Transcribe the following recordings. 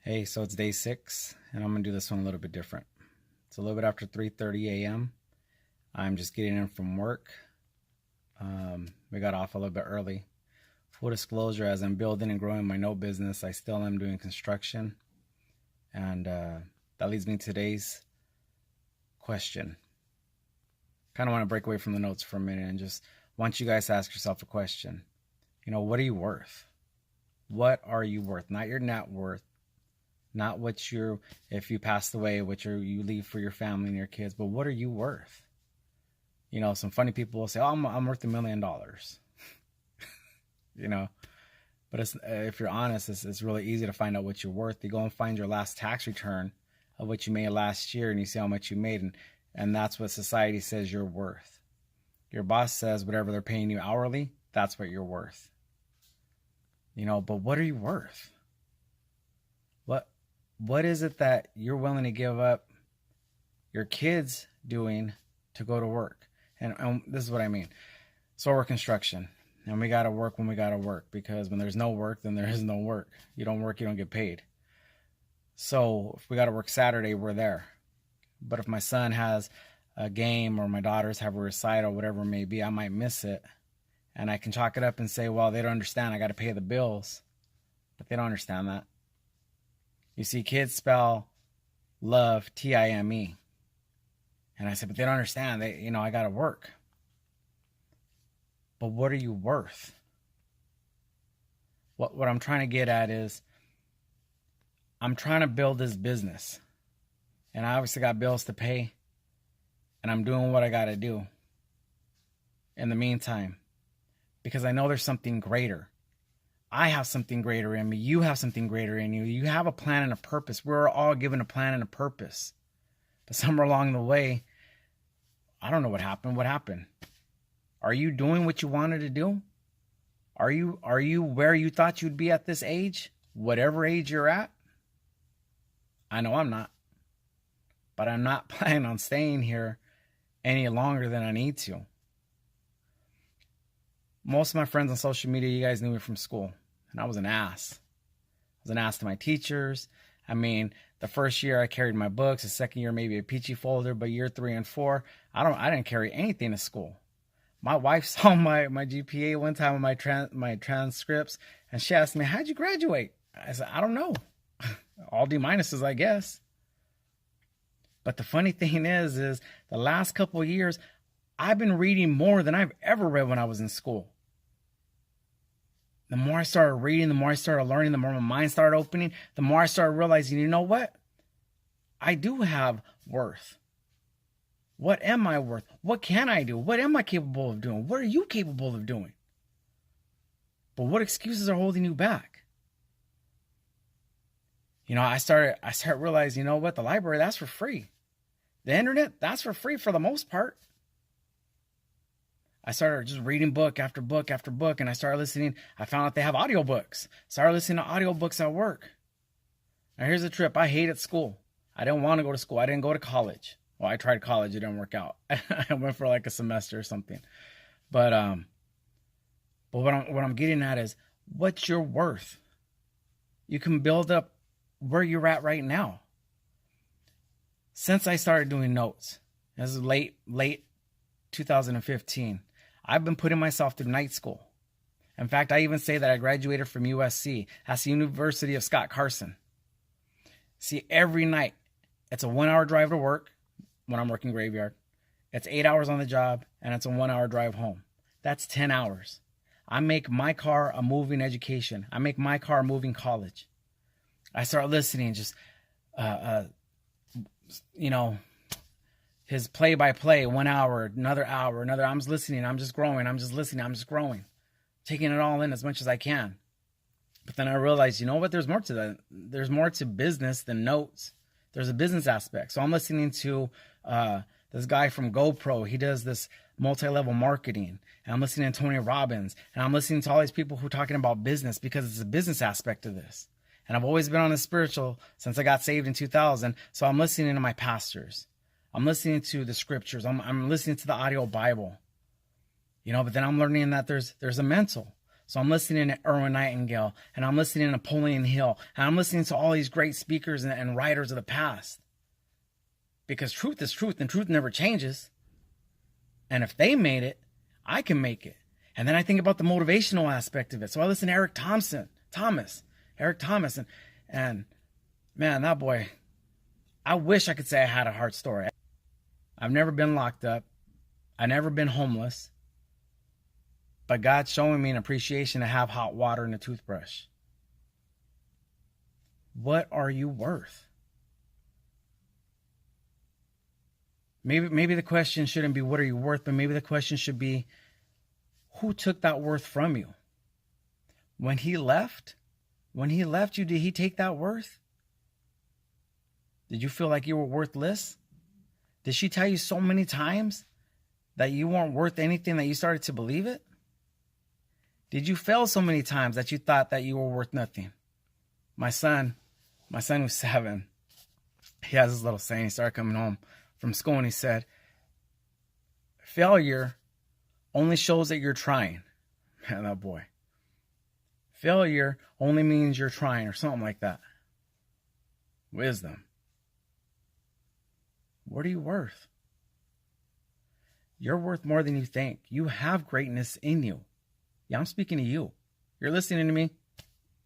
Hey, so it's day 6, and I'm gonna do this one a little bit different. It's a little bit after 3:30 a.m. I'm just getting in from work. We got off a little bit early. Full disclosure, as I'm building and growing my note business, I still am doing construction. And that leads me to today's question. Kind of want to break away from the notes for a minute and just want you guys to ask yourself a question. What are you worth? What are you worth? Not your net worth, not what you're, if you passed away, what you leave for your family and your kids, but what are you worth? Some funny people will say, "Oh, I'm worth $1 million." But if you're honest, it's really easy to find out what you're worth. You go and find your last tax return of what you made last year, and you see how much you made, and that's what society says you're worth. Your boss says whatever they're paying you hourly, that's what you're worth. But what are you worth? What is it that you're willing to give up your kids doing to go to work? And this is what I mean. So we're construction, and we got to work when we got to work, because when there's no work, then there is no work. You don't work, you don't get paid. So if we got to work Saturday, we're there. But if my son has a game or my daughters have a recital, whatever it may be, I might miss it. And I can chalk it up and say, well, they don't understand. I got to pay the bills. But they don't understand that. You see, kids spell love Time. And I said, but they don't understand. I got to work. But what are you worth? What I'm trying to get at is, I'm trying to build this business. And I obviously got bills to pay. And I'm doing what I got to do in the meantime, because I know there's something greater. I have something greater in me. You have something greater in you. You have a plan and a purpose. We're all given a plan and a purpose. But somewhere along the way, I don't know what happened. What happened? Are you doing what you wanted to do? Are you where you thought you'd be at this age? Whatever age you're at? I know I'm not. But I'm not planning on staying here any longer than I need to. Most of my friends on social media, you guys knew me from school, and I was an ass. I was an ass to my teachers. I mean, the first year I carried my books, the second year maybe a peachy folder, but year 3 and 4, I didn't carry anything to school. My wife saw my GPA one time on my transcripts, and she asked me, "How'd you graduate?" I said, "I don't know." All D minuses, I guess. But the funny thing is the last couple of years, I've been reading more than I've ever read when I was in school. The more I started reading, the more I started learning, the more my mind started opening, the more I started realizing, you know what? I do have worth. What am I worth? What can I do? What am I capable of doing? What are you capable of doing? But what excuses are holding you back? I started realizing, you know what? The library, that's for free. The internet, that's for free for the most part. I started just reading book after book after book, and I started listening. I found out they have audiobooks. Started listening to audiobooks at work. Now here's the trip. I hated school. I didn't want to go to school. I didn't go to college. Well, I tried college. It didn't work out. I went for like a semester or something. But what I'm getting at is, what's your worth? You can build up where you're at right now. Since I started doing notes, this is late 2015, I've been putting myself through night school. In fact, I even say that I graduated from USC. That's the University of Scott Carson. See, every night, it's a 1-hour drive to work when I'm working graveyard. It's 8 hours on the job, and it's a 1-hour drive home. That's 10 hours. I make my car a moving education. I make my car a moving college. I start listening, just, his play-by-play, 1 hour, another. I'm just listening. I'm just growing. I'm just listening. I'm just growing. Taking it all in as much as I can. But then I realized, you know what? There's more to that. There's more to business than notes. There's a business aspect. So I'm listening to this guy from GoPro. He does this multi-level marketing. And I'm listening to Tony Robbins. And I'm listening to all these people who are talking about business, because it's a business aspect of this. And I've always been on the spiritual since I got saved in 2000. So I'm listening to my pastors. I'm listening to the scriptures. I'm listening to the audio Bible. But then I'm learning that there's a mental. So I'm listening to Erwin Nightingale, and I'm listening to Napoleon Hill, and I'm listening to all these great speakers and writers of the past. Because truth is truth, and truth never changes. And if they made it, I can make it. And then I think about the motivational aspect of it. So I listen to Eric Thomas, and man, that boy, I wish I could say I had a hard story. I've never been locked up. I've never been homeless. But God's showing me an appreciation to have hot water and a toothbrush. What are you worth? Maybe the question shouldn't be what are you worth, but maybe the question should be who took that worth from you? When he left you, did he take that worth? Did you feel like you were worthless? Did she tell you so many times that you weren't worth anything that you started to believe it? Did you fail so many times that you thought that you were worth nothing? My son was 7. He has this little saying. He started coming home from school and he said, failure only shows that you're trying. Man, that boy. Failure only means you're trying, or something like that. Wisdom. What are you worth? You're worth more than you think. You have greatness in you. Yeah, I'm speaking to you. You're listening to me.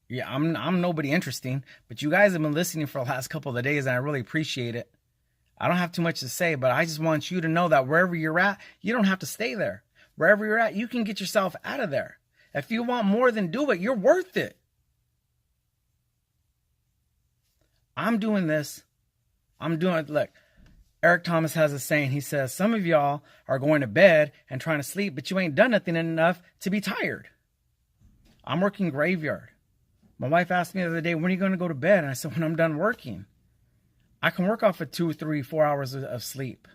Yeah, I'm nobody interesting, but you guys have been listening for the last couple of days, and I really appreciate it. I don't have too much to say, but I just want you to know that wherever you're at, you don't have to stay there. Wherever you're at, you can get yourself out of there. If you want more, then do it. You're worth it. I'm doing this. Look, Eric Thomas has a saying. He says, some of y'all are going to bed and trying to sleep, but you ain't done nothing enough to be tired. I'm working graveyard. My wife asked me the other day, when are you going to go to bed? And I said, when I'm done working. I can work off of 2, 3, 4 hours of sleep.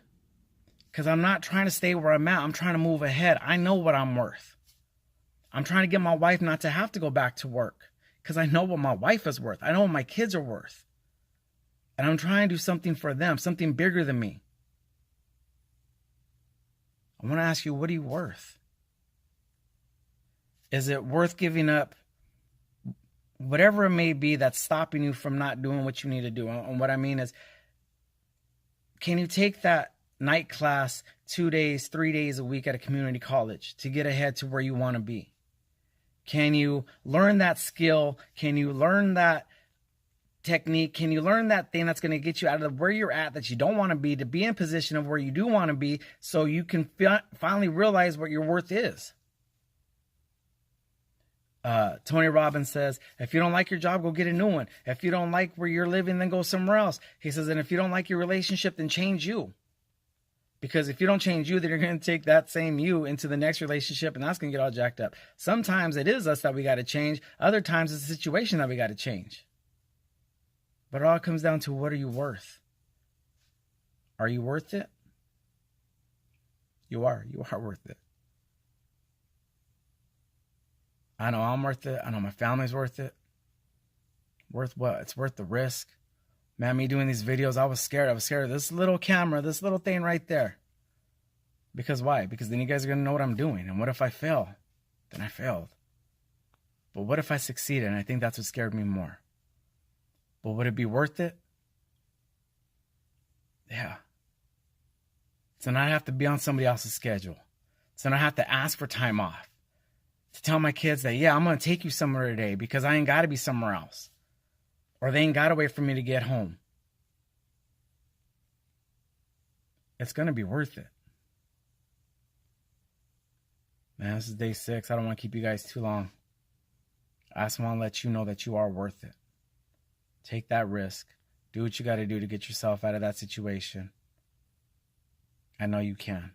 Because I'm not trying to stay where I'm at. I'm trying to move ahead. I know what I'm worth. I'm trying to get my wife not to have to go back to work. Because I know what my wife is worth. I know what my kids are worth. And I'm trying to do something for them, something bigger than me. I want to ask you, what are you worth? Is it worth giving up whatever it may be that's stopping you from not doing what you need to do? And what I mean is, can you take that night class 2 days, 3 days a week at a community college to get ahead to where you want to be? Can you learn that skill? Can you learn that technique? Can you learn that thing that's going to get you out of where you're at that you don't want to be in position of where you do want to be, so you can finally realize what your worth is? Tony Robbins says, if you don't like your job, go get a new one. If you don't like where you're living, then go somewhere else. He says, and if you don't like your relationship, then change you. Because if you don't change you, then you're going to take that same you into the next relationship, and that's going to get all jacked up. Sometimes it is us that we got to change. Other times it's the situation that we got to change. But it all comes down to, what are you worth? Are you worth it? You are. You are worth it. I know I'm worth it. I know my family's worth it. Worth what? It's worth the risk. Man, me doing these videos, I was scared. I was scared of this little camera, this little thing right there. Because why? Because then you guys are going to know what I'm doing. And what if I fail? Then I failed. But what if I succeeded? And I think that's what scared me more. But would it be worth it? Yeah. To not have to be on somebody else's schedule. To not have to ask for time off. To tell my kids that, yeah, I'm going to take you somewhere today because I ain't got to be somewhere else. Or they ain't got to wait for me to get home. It's going to be worth it. Man, this is day 6. I don't want to keep you guys too long. I just want to let you know that you are worth it. Take that risk. Do what you got to do to get yourself out of that situation. I know you can.